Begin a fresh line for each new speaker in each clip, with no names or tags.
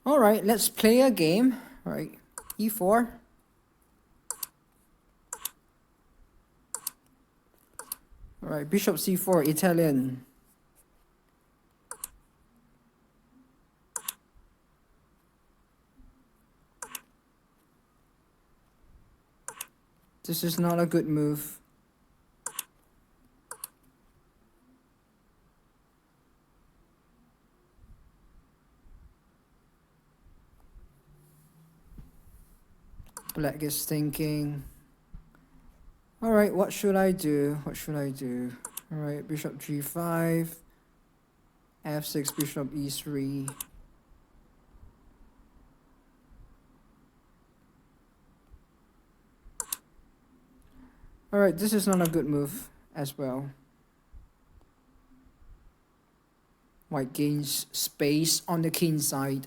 All right, let's play a game. All right, e4. All right, bishop c4, Italian. This is not a good move. Black is thinking. All right, what should I do? What should I do? All right, bishop g5, f6, bishop e3. All right, this is not a good move as well. White gains space on the king side.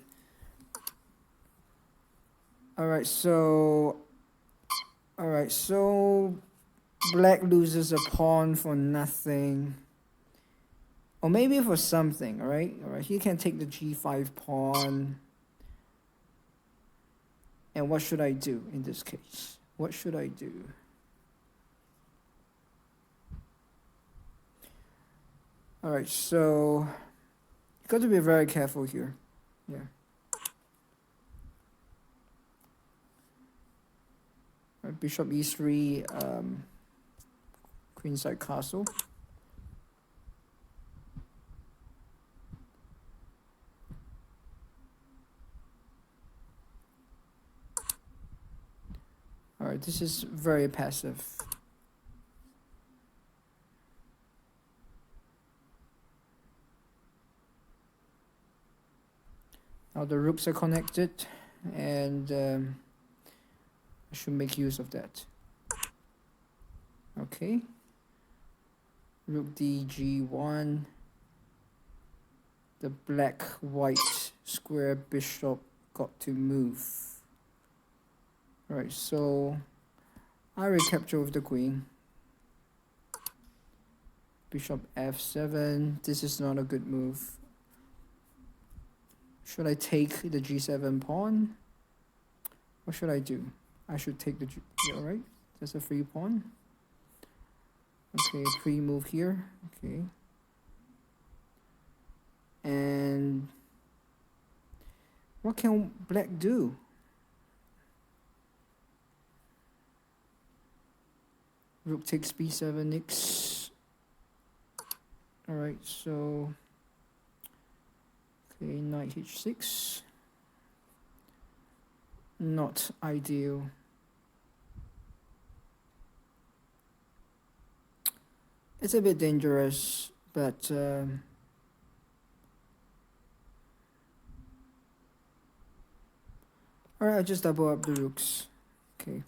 All right, so black loses a pawn for nothing. Or maybe for something, all right? All right, he can take the g5 pawn. And what should I do in this case? What should I do? All right, so you got to be very careful here. Yeah. Right, bishop e3, queenside castle. All right, this is very passive. Now the rooks are connected, and I should make use of that. Okay. Rook d g1. The black-white square bishop got to move. Alright, so I recapture with the queen. Bishop f7. This is not a good move. Should I take the g7 pawn? What should I do? I should take the alright. That's a free pawn. Okay, pre-move here. Okay. And what can black do? Rook takes b7 next. Alright, so okay, knight h6. Not ideal. It's a bit dangerous, but alright, I'll just double up the rooks. Okay.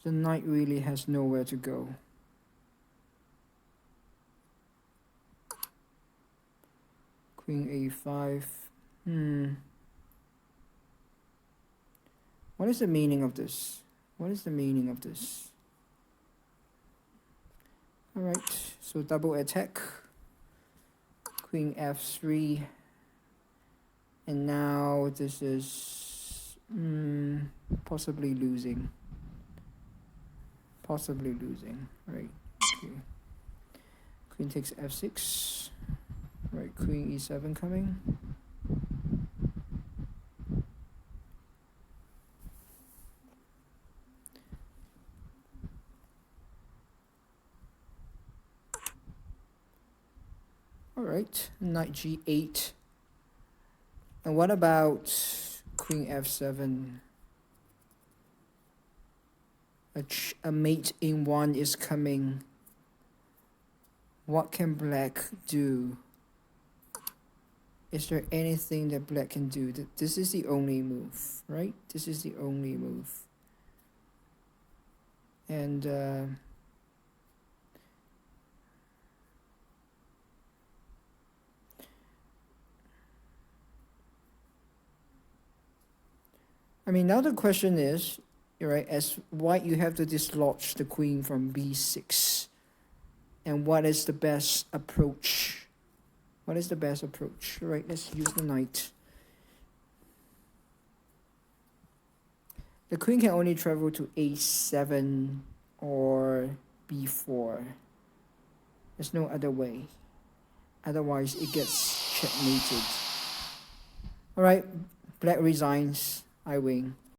The knight really has nowhere to go. Queen a5. What is the meaning of this? What is the meaning of this? Alright, so double attack. Queen f3. And now this is possibly losing. Possibly losing. Right. Okay. Queen takes f6. Right, queen e7 coming. Alright, knight g8. And what about queen f7? A mate in one is coming. What can black do? Is there anything that black can do? This is the only move, right? This is the only move. And I mean, now the question is, right, as white, you have to dislodge the queen from b6. And what is the best approach? What is the best approach? Right, let's use the knight. The queen can only travel to a7 or b4. There's no other way. Otherwise, it gets checkmated. Alright, black resigns. I win.